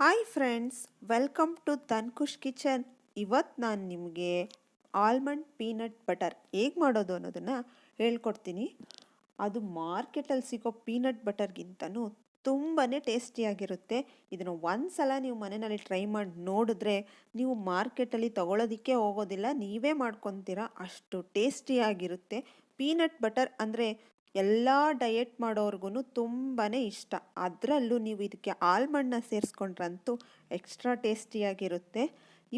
Hi friends, welcome to Tankush kitchen. ಇವತ್ತು ನಾನು ನಿಮಗೆ ಆಲ್ಮಂಡ್ ಪೀನಟ್ ಬಟರ್ ಹೇಗೆ ಮಾಡೋದು ಅನ್ನೋದನ್ನು ಹೇಳ್ಕೊಡ್ತೀನಿ. ಅದು ಮಾರ್ಕೆಟಲ್ಲಿ ಸಿಗೋ ಪೀನಟ್ ಬಟರ್ಗಿಂತನೂ ತುಂಬಾ ಟೇಸ್ಟಿಯಾಗಿರುತ್ತೆ. ಇದನ್ನು ಒಂದು ಸಲ ನೀವು ಮನೆಯಲ್ಲಿ ಟ್ರೈ ಮಾಡಿ ನೋಡಿದ್ರೆ ನೀವು ಮಾರ್ಕೆಟಲ್ಲಿ ತೊಗೊಳೋದಕ್ಕೆ ಹೋಗೋದಿಲ್ಲ, ನೀವೇ ಮಾಡ್ಕೊತೀರಾ, ಅಷ್ಟು ಟೇಸ್ಟಿಯಾಗಿರುತ್ತೆ. ಪೀನಟ್ ಬಟರ್ ಅಂದರೆ ಎಲ್ಲ ಡಯೆಟ್ ಮಾಡೋರ್ಗು ತುಂಬಾ ಇಷ್ಟ. ಅದರಲ್ಲೂ ನೀವು ಇದಕ್ಕೆ ಆಲ್ಮಂಡನ್ನ ಸೇರಿಸ್ಕೊಂಡ್ರಂತೂ ಎಕ್ಸ್ಟ್ರಾ ಟೇಸ್ಟಿಯಾಗಿರುತ್ತೆ.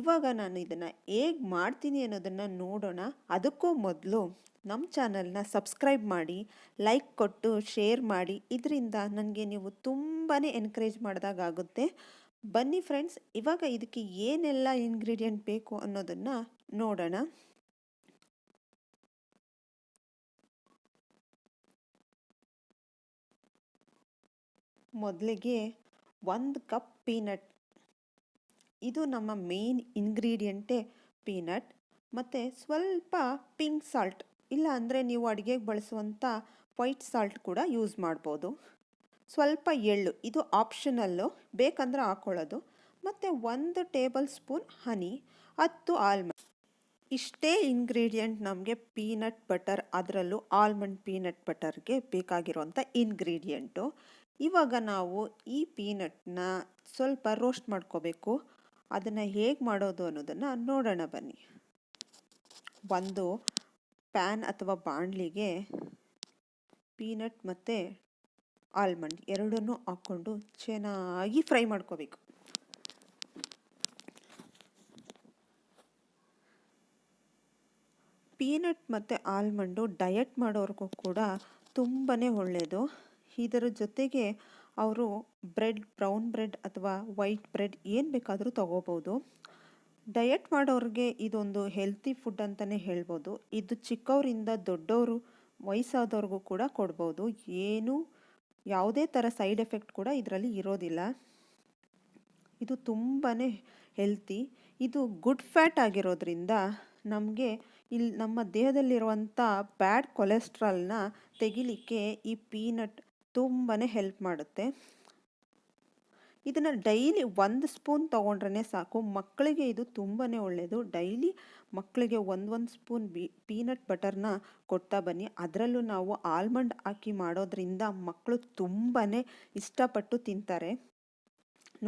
ಇವಾಗ ನಾನು ಇದನ್ನು ಹೇಗೆ ಮಾಡ್ತೀನಿ ಅನ್ನೋದನ್ನು ನೋಡೋಣ. ಅದಕ್ಕೂ ಮೊದಲು ನಮ್ಮ ಚಾನಲ್ನ ಸಬ್ಸ್ಕ್ರೈಬ್ ಮಾಡಿ, ಲೈಕ್ ಕೊಟ್ಟು ಶೇರ್ ಮಾಡಿ. ಇದರಿಂದ ನನಗೆ ನೀವು ತುಂಬಾ ಎನ್ಕರೇಜ್ ಮಾಡಿದಾಗುತ್ತೆ. ಬನ್ನಿ ಫ್ರೆಂಡ್ಸ್, ಇವಾಗ ಇದಕ್ಕೆ ಏನೆಲ್ಲ ಇಂಗ್ರೀಡಿಯೆಂಟ್ ಬೇಕು ಅನ್ನೋದನ್ನು ನೋಡೋಣ. ಮೊದಲಿಗೆ 1 ಕಪ್ ಪೀನಟ್, ಇದು ನಮ್ಮ ಮೇನ್ ಇಂಗ್ರೀಡಿಯೆಂಟೇ ಪೀನಟ್. ಮತ್ತು ಸ್ವಲ್ಪ ಪಿಂಕ್ ಸಾಲ್ಟ್, ಇಲ್ಲ ಅಂದರೆ ನೀವು ಅಡುಗೆಗೆ ಬಳಸುವಂಥ ವೈಟ್ ಸಾಲ್ಟ್ ಕೂಡ ಯೂಸ್ ಮಾಡ್ಬೋದು. ಸ್ವಲ್ಪ ಎಳ್ಳು, ಇದು ಆಪ್ಷನಲ್ಲು, ಬೇಕಂದ್ರೆ ಹಾಕ್ಕೊಳ್ಳೋದು. ಮತ್ತು 1 ಟೇಬಲ್ ಸ್ಪೂನ್ ಹನಿ, 10 ಆಲ್ಮಂಡ್. ಇಷ್ಟೇ ಇಂಗ್ರೀಡಿಯೆಂಟ್ ನಮಗೆ ಪೀನಟ್ ಬಟರ್, ಅದರಲ್ಲೂ ಆಲ್ಮಂಡ್ ಪೀನಟ್ ಬಟರ್ಗೆ ಬೇಕಾಗಿರುವಂಥ ಇಂಗ್ರೀಡಿಯೆಂಟು. ಇವಾಗ ನಾವು ಈ ಪೀನಟ್ನ ಸ್ವಲ್ಪ ರೋಸ್ಟ್ ಮಾಡ್ಕೋಬೇಕು. ಅದನ್ನು ಹೇಗೆ ಮಾಡೋದು ಅನ್ನೋದನ್ನು ನೋಡೋಣ ಬನ್ನಿ. ಒಂದು ಪ್ಯಾನ್ ಅಥವಾ ಬಾಣಲಿಗೆ ಪೀನಟ್ ಮತ್ತು ಆಲ್ಮಂಡ್ ಎರಡನ್ನೂ ಹಾಕ್ಕೊಂಡು ಚೆನ್ನಾಗಿ ಫ್ರೈ ಮಾಡ್ಕೋಬೇಕು. ಪೀನಟ್ ಮತ್ತು ಆಲ್ಮಂಡು ಡಯಟ್ ಮಾಡೋರ್ಗೂ ಕೂಡ ತುಂಬಾ ಒಳ್ಳೆಯದು. ಇದರ ಜೊತೆಗೆ ಅವರು ಬ್ರೆಡ್, ಬ್ರೌನ್ ಬ್ರೆಡ್ ಅಥವಾ ವೈಟ್ ಬ್ರೆಡ್ ಏನು ಬೇಕಾದರೂ ತಗೋಬೋದು. ಡಯಟ್ ಮಾಡೋರಿಗೆ ಇದೊಂದು ಹೆಲ್ತಿ ಫುಡ್ ಅಂತಲೇ ಹೇಳ್ಬೋದು. ಇದು ಚಿಕ್ಕವರಿಂದ ದೊಡ್ಡವರು, ವಯಸ್ಸಾದವ್ರಿಗೂ ಕೂಡ ಕೊಡ್ಬೋದು. ಯಾವುದೇ ಥರ ಸೈಡ್ ಎಫೆಕ್ಟ್ ಕೂಡ ಇದರಲ್ಲಿ ಇರೋದಿಲ್ಲ. ಇದು ತುಂಬಾ ಹೆಲ್ತಿ. ಇದು ಗುಡ್ ಫ್ಯಾಟ್ ಆಗಿರೋದ್ರಿಂದ ನಮಗೆ ನಮ್ಮ ದೇಹದಲ್ಲಿರುವಂಥ ಬ್ಯಾಡ್ ಕೊಲೆಸ್ಟ್ರಾಲ್ನ ತೆಗಿಲಿಕ್ಕೆ ಈ ಪೀನಟ್ ತುಂಬಾ ಹೆಲ್ಪ್ ಮಾಡುತ್ತೆ. ಇದನ್ನು ಡೈಲಿ 1 ಸ್ಪೂನ್ ತೊಗೊಂಡ್ರೆ ಸಾಕು. ಮಕ್ಕಳಿಗೆ ಇದು ತುಂಬಾ ಒಳ್ಳೆಯದು. ಡೈಲಿ ಮಕ್ಕಳಿಗೆ ಒಂದು ಸ್ಪೂನ್ ಪೀನಟ್ ಬಟರ್ನ ಕೊಡ್ತಾ ಬನ್ನಿ. ಅದರಲ್ಲೂ ನಾವು ಆಲ್ಮಂಡ್ ಹಾಕಿ ಮಾಡೋದ್ರಿಂದ ಮಕ್ಕಳು ತುಂಬಾ ಇಷ್ಟಪಟ್ಟು ತಿಂತಾರೆ.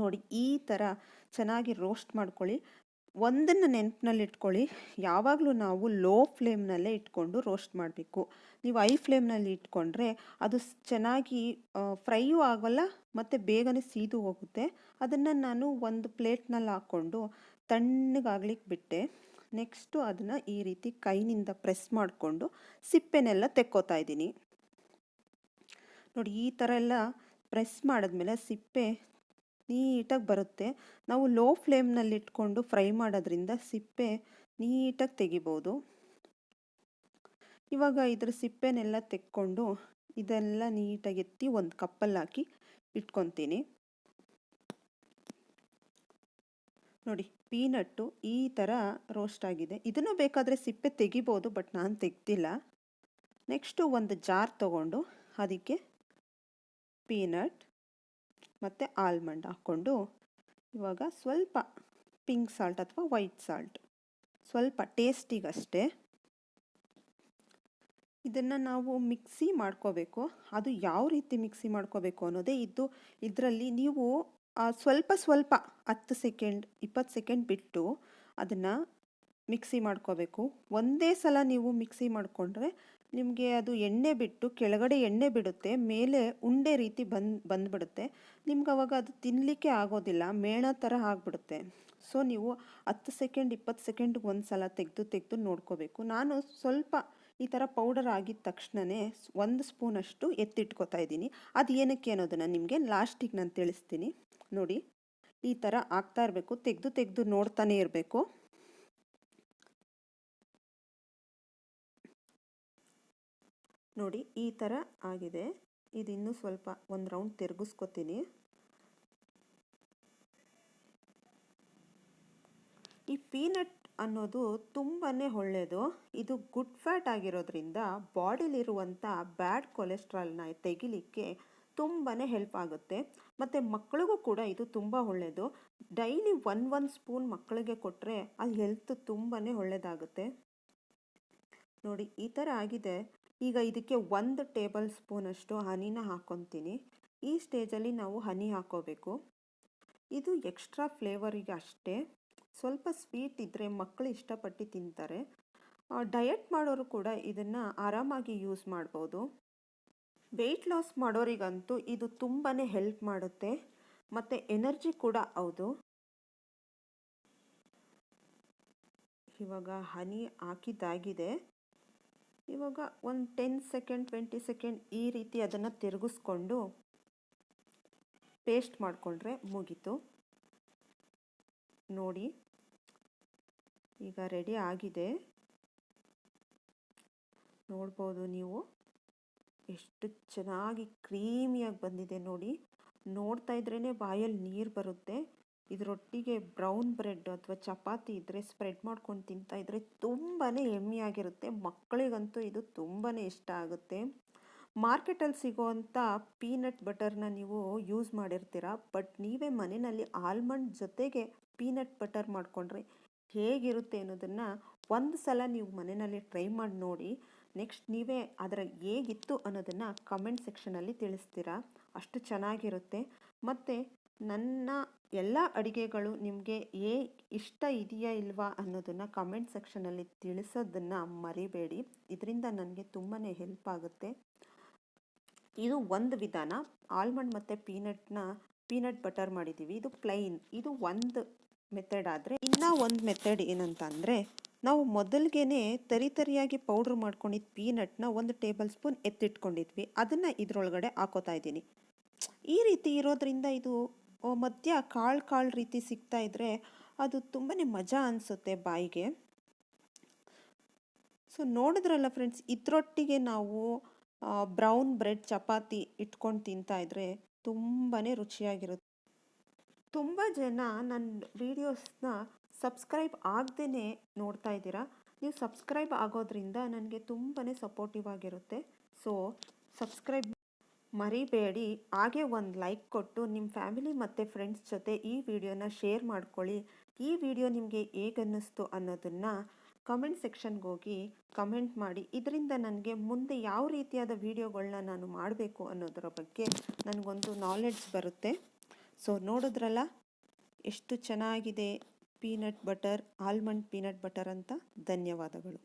ನೋಡಿ, ಈ ಥರ ಚೆನ್ನಾಗಿ ರೋಸ್ಟ್ ಮಾಡ್ಕೊಳ್ಳಿ. ಒಂದನ್ನು ನೆನಪಿನಲ್ಲಿ ಇಟ್ಕೊಳ್ಳಿ, ಯಾವಾಗಲೂ ನಾವು ಲೋ ಫ್ಲೇಮ್ನಲ್ಲೇ ಇಟ್ಕೊಂಡು ರೋಸ್ಟ್ ಮಾಡಬೇಕು. ನೀವು ಹೈ ಫ್ಲೇಮ್ನಲ್ಲಿ ಇಟ್ಕೊಂಡ್ರೆ ಅದು ಚೆನ್ನಾಗಿ ಫ್ರೈಯೂ ಆಗೋಲ್ಲ ಮತ್ತು ಬೇಗನೆ ಸೀದು ಹೋಗುತ್ತೆ. ಅದನ್ನು ನಾನು ಒಂದು ಪ್ಲೇಟ್ನಲ್ಲಿ ಹಾಕ್ಕೊಂಡು ತಣ್ಣಗಾಗ್ಲಿಕ್ಕೆ ಬಿಟ್ಟೆ. ನೆಕ್ಸ್ಟು ಅದನ್ನು ಈ ರೀತಿ ಕೈನಿಂದ ಪ್ರೆಸ್ ಮಾಡಿಕೊಂಡು ಸಿಪ್ಪೆನೆಲ್ಲ ತೆಕ್ಕೋತಾ ಇದ್ದೀನಿ. ನೋಡಿ, ಈ ಥರ ಎಲ್ಲ ಪ್ರೆಸ್ ಮಾಡಿದ್ಮೇಲೆ ಸಿಪ್ಪೆ ನೀಟಾಗಿ ಬರುತ್ತೆ. ನಾವು ಲೋ ಫ್ಲೇಮ್ನಲ್ಲಿ ಇಟ್ಕೊಂಡು ಫ್ರೈ ಮಾಡೋದ್ರಿಂದ ಸಿಪ್ಪೆ ನೀಟಾಗಿ ತೆಗಿಬೋದು. ಇವಾಗ ಇದ್ರ ಸಿಪ್ಪೆನೆಲ್ಲ ತೆಕ್ಕೊಂಡು ಇದೆಲ್ಲ ನೀಟಾಗಿ ಎತ್ತಿ ಒಂದು ಕಪ್ಪಲ್ಲಿ ಹಾಕಿ ಇಟ್ಕೊತೀನಿ. ನೋಡಿ, ಪೀನಟ್ಟು ಈ ಥರ ರೋಸ್ಟ್ ಆಗಿದೆ. ಇದನ್ನು ಬೇಕಾದರೆ ಸಿಪ್ಪೆ ತೆಗಿಬೋದು, ಬಟ್ ನಾನು ತೆಗ್ದಿಲ್ಲ. ನೆಕ್ಸ್ಟು ಒಂದು ಜಾರ್ ತೊಗೊಂಡು ಅದಕ್ಕೆ ಪೀನಟ್ ಮತ್ತು ಆಲ್ಮಂಡ್ ಹಾಕ್ಕೊಂಡು ಇವಾಗ ಸ್ವಲ್ಪ ಪಿಂಕ್ ಸಾಲ್ಟ್ ಅಥವಾ ವೈಟ್ ಸಾಲ್ಟ್, ಸ್ವಲ್ಪ ಟೇಸ್ಟಿಗಷ್ಟೇ, ಇದನ್ನು ನಾವು ಮಿಕ್ಸಿ ಮಾಡ್ಕೋಬೇಕು. ಅದು ಯಾವ ರೀತಿ ಮಿಕ್ಸಿ ಮಾಡ್ಕೋಬೇಕು ಅನ್ನೋದೇ ಇದರಲ್ಲಿ ನೀವು ಸ್ವಲ್ಪ 10 ಸೆಕೆಂಡ್ 20 ಸೆಕೆಂಡ್ ಬಿಟ್ಟು ಅದನ್ನು ಮಿಕ್ಸಿ ಮಾಡ್ಕೋಬೇಕು. ಒಂದೇ ಸಲ ನೀವು ಮಿಕ್ಸಿ ಮಾಡಿಕೊಂಡ್ರೆ ನಿಮಗೆ ಅದು ಎಣ್ಣೆ ಬಿಟ್ಟು ಕೆಳಗಡೆ ಎಣ್ಣೆ ಬಿಡುತ್ತೆ, ಮೇಲೆ ಉಂಡೆ ರೀತಿ ಬಂದ್ಬಿಡುತ್ತೆ. ನಿಮ್ಗೆ ಅವಾಗ ಅದು ತಿನ್ನಲಿಕ್ಕೆ ಆಗೋದಿಲ್ಲ, ಮೇಣ ಥರ ಆಗಿಬಿಡುತ್ತೆ. ಸೊ ನೀವು 10 ಸೆಕೆಂಡ್ 20 ಸೆಕೆಂಡ್ಗೆ ಒಂದು ಸಲ ತೆಗೆದು ನೋಡ್ಕೋಬೇಕು. ನಾನು ಸ್ವಲ್ಪ ಈ ಥರ ಪೌಡರ್ ಆಗಿದ ತಕ್ಷಣವೇ 1 ಸ್ಪೂನಷ್ಟು ಎತ್ತಿಟ್ಕೋತಾ ಇದ್ದೀನಿ. ಅದು ಏನಕ್ಕೆ ಅನ್ನೋದನ್ನು ನಿಮಗೆ ಲಾಸ್ಟಿಗೆ ನಾನು ತಿಳಿಸ್ತೀನಿ. ನೋಡಿ, ಈ ಥರ ಆಗ್ತಾ ಇರಬೇಕು, ತೆಗೆದು ನೋಡ್ತಾನೆ ಇರಬೇಕು. ನೋಡಿ, ಈ ಥರ ಆಗಿದೆ. ಇದು ಇನ್ನೂ ಸ್ವಲ್ಪ ಒಂದು ರೌಂಡ್ ತಿರುಗಿಸ್ಕೊತೀನಿ. ಈ ಪೀನಟ್ ಅನ್ನೋದು ತುಂಬಾ ಒಳ್ಳೆಯದು. ಇದು ಗುಡ್ ಫ್ಯಾಟ್ ಆಗಿರೋದ್ರಿಂದ ಬಾಡಿಲಿರುವಂಥ ಬ್ಯಾಡ್ ಕೊಲೆಸ್ಟ್ರಾಲ್ನ ತೆಗಿಲಿಕ್ಕೆ ತುಂಬಾ ಹೆಲ್ಪ್ ಆಗುತ್ತೆ. ಮತ್ತು ಮಕ್ಕಳಿಗೂ ಕೂಡ ಇದು ತುಂಬ ಒಳ್ಳೆಯದು. ಡೈಲಿ ಒಂದು ಸ್ಪೂನ್ ಮಕ್ಕಳಿಗೆ ಕೊಟ್ಟರೆ ಅದು ಹೆಲ್ತ್ ತುಂಬಾ ಒಳ್ಳೆಯದಾಗುತ್ತೆ. ನೋಡಿ ಈ ಥರ ಆಗಿದೆ. ಈಗ ಇದಕ್ಕೆ 1 ಟೇಬಲ್ ಸ್ಪೂನಷ್ಟು ಹನಿನ ಹಾಕ್ಕೊತೀನಿ. ಈ ಸ್ಟೇಜಲ್ಲಿ ನಾವು ಹನಿ ಹಾಕ್ಕೋಬೇಕು. ಇದು ಎಕ್ಸ್ಟ್ರಾ ಫ್ಲೇವರಿಗೆ ಅಷ್ಟೇ. ಸ್ವಲ್ಪ ಸ್ವೀಟ್ ಇದ್ದರೆ ಮಕ್ಕಳು ಇಷ್ಟಪಟ್ಟು ತಿಂತಾರೆ. ಡಯಟ್ ಮಾಡೋರು ಕೂಡ ಇದನ್ನು ಆರಾಮಾಗಿ ಯೂಸ್ ಮಾಡ್ಬೋದು. ವೆಯ್ಟ್ ಲಾಸ್ ಮಾಡೋರಿಗಂತೂ ಇದು ತುಂಬಾ ಹೆಲ್ಪ್ ಮಾಡುತ್ತೆ ಮತ್ತು ಎನರ್ಜಿ ಕೂಡ ಹೌದು. ಇವಾಗ ಹನಿ ಹಾಕಿದ್ದಾಗಿದೆ. ಇವಾಗ ಒಂದು 10 ಸೆಕೆಂಡ್ 20 ಸೆಕೆಂಡ್ ಈ ರೀತಿ ಅದನ್ನು ತಿರುಗಿಸ್ಕೊಂಡು ಪೇಸ್ಟ್ ಮಾಡಿಕೊಂಡ್ರೆ ಮುಗೀತು. ನೋಡಿ ಈಗ ರೆಡಿ ಆಗಿದೆ. ನೋಡ್ಬೋದು ನೀವು ಎಷ್ಟು ಚೆನ್ನಾಗಿ ಕ್ರೀಮಿಯಾಗಿ ಬಂದಿದೆ ನೋಡಿ. ನೋಡ್ತಾ ಇದ್ರೇ ಬಾಯಲ್ಲಿ ನೀರು ಬರುತ್ತೆ. ಇದರೊಟ್ಟಿಗೆ ಬ್ರೌನ್ ಬ್ರೆಡ್ ಅಥವಾ ಚಪಾತಿ ಇದ್ದರೆ ಸ್ಪ್ರೆಡ್ ಮಾಡ್ಕೊಂಡು ತಿಂತಾ ಇದ್ದರೆ ತುಂಬಾ ಯಮ್ಮಿಯಾಗಿರುತ್ತೆ. ಮಕ್ಕಳಿಗಂತೂ ಇದು ತುಂಬಾ ಇಷ್ಟ ಆಗುತ್ತೆ. ಮಾರ್ಕೆಟಲ್ಲಿ ಸಿಗೋವಂಥ ಪೀನಟ್ ಬಟರ್ನ ನೀವು ಯೂಸ್ ಮಾಡಿರ್ತೀರ, ಬಟ್ ನೀವೇ ಮನೆಯಲ್ಲಿ ಆಲ್ಮಂಡ್ ಜೊತೆಗೆ ಪೀನಟ್ ಬಟರ್ ಮಾಡಿಕೊಂಡ್ರೆ ಹೇಗಿರುತ್ತೆ ಅನ್ನೋದನ್ನು ಒಂದು ಸಲ ನೀವು ಮನೆಯಲ್ಲಿ ಟ್ರೈ ಮಾಡಿ ನೋಡಿ. ನೆಕ್ಸ್ಟ್ ನೀವೇ ಅದರ ಹೇಗಿತ್ತು ಅನ್ನೋದನ್ನು ಕಮೆಂಟ್ ಸೆಕ್ಷನಲ್ಲಿ ತಿಳಿಸ್ತೀರಾ. ಅಷ್ಟು ಚೆನ್ನಾಗಿರುತ್ತೆ. ಮತ್ತು ನನ್ನ ಎಲ್ಲ ಅಡುಗೆಗಳು ನಿಮಗೆ ಇಷ್ಟ ಇದೆಯಾ ಇಲ್ವಾ ಅನ್ನೋದನ್ನು ಕಮೆಂಟ್ ಸೆಕ್ಷನಲ್ಲಿ ತಿಳಿಸೋದನ್ನು ಮರಿಬೇಡಿ. ಇದರಿಂದ ನನಗೆ ತುಂಬಾ ಹೆಲ್ಪ್ ಆಗುತ್ತೆ. ಇದು ಒಂದು ವಿಧಾನ. ಆಲ್ಮಂಡ್ ಮತ್ತು ಪೀನಟ್ ಬಟರ್ ಮಾಡಿದ್ದೀವಿ. ಇದು ಪ್ಲೈನ್. ಇದು ಒಂದು ಮೆಥಡ್. ಆದರೆ ಇನ್ನೂ ಒಂದು ಮೆಥಡ್ ಏನಂತ ಅಂದರೆ, ನಾವು ಮೊದಲಿಗೆ ತರಿಯಾಗಿ ಪೌಡ್ರ್ ಮಾಡ್ಕೊಂಡಿದ್ದು ಪೀನಟ್ನ 1 ಟೇಬಲ್ ಸ್ಪೂನ್ ಎತ್ತಿಟ್ಕೊಂಡಿದ್ವಿ. ಅದನ್ನು ಇದರೊಳಗಡೆ ಹಾಕೋತಾ ಇದ್ದೀನಿ. ಈ ರೀತಿ ಇರೋದ್ರಿಂದ ಇದು ಮಧ್ಯ ಕಾಳು ರೀತಿ ಸಿಗ್ತಾ ಇದ್ದರೆ ಅದು ತುಂಬಾ ಮಜಾ ಅನಿಸುತ್ತೆ ಬಾಯಿಗೆ. ಸೊ ನೋಡಿದ್ರಲ್ಲ ಫ್ರೆಂಡ್ಸ್, ಇದರೊಟ್ಟಿಗೆ ನಾವು ಬ್ರೌನ್ ಬ್ರೆಡ್ ಚಪಾತಿ ಇಟ್ಕೊಂಡು ತಿಂತಾ ಇದ್ದರೆ ತುಂಬಾ ರುಚಿಯಾಗಿರುತ್ತೆ. ತುಂಬ ಜನ ನನ್ನ ವಿಡಿಯೋಸ್ನ ಸಬ್ಸ್ಕ್ರೈಬ್ ಆಗದೇ ನೋಡ್ತಾ ಇದ್ದೀರಾ. ನೀವು ಸಬ್ಸ್ಕ್ರೈಬ್ ಆಗೋದ್ರಿಂದ ನನಗೆ ತುಂಬಾ ಸಪೋರ್ಟಿವ್ ಆಗಿರುತ್ತೆ. ಸೊ ಸಬ್ಸ್ಕ್ರೈಬ್ ಮರಿಬೇಡಿ. ಹಾಗೆ ಒಂದು ಲೈಕ್ ಕೊಟ್ಟು ನಿಮ್ಮ ಫ್ಯಾಮಿಲಿ ಮತ್ತು ಫ್ರೆಂಡ್ಸ್ ಜೊತೆ ಈ ವಿಡಿಯೋನ ಶೇರ್ ಮಾಡ್ಕೊಳ್ಳಿ. ಈ ವಿಡಿಯೋ ನಿಮಗೆ ಹೇಗನ್ನಿಸ್ತು ಅನ್ನೋದನ್ನು ಕಮೆಂಟ್ ಸೆಕ್ಷನ್ಗೆ ಹೋಗಿ ಕಮೆಂಟ್ ಮಾಡಿ. ಇದರಿಂದ ನನಗೆ ಮುಂದೆ ಯಾವ ರೀತಿಯಾದ ವಿಡಿಯೋಗಳನ್ನ ನಾನು ಮಾಡಬೇಕು ಅನ್ನೋದರ ಬಗ್ಗೆ ನನಗೊಂದು ನಾಲೆಡ್ಜ್ ಬರುತ್ತೆ. ಸೊ ನೋಡಿದ್ರಲ್ಲ ಎಷ್ಟು ಚೆನ್ನಾಗಿದೆ peanut butter, almond peanut butter ಅಂತ. ಧನ್ಯವಾದಗಳು.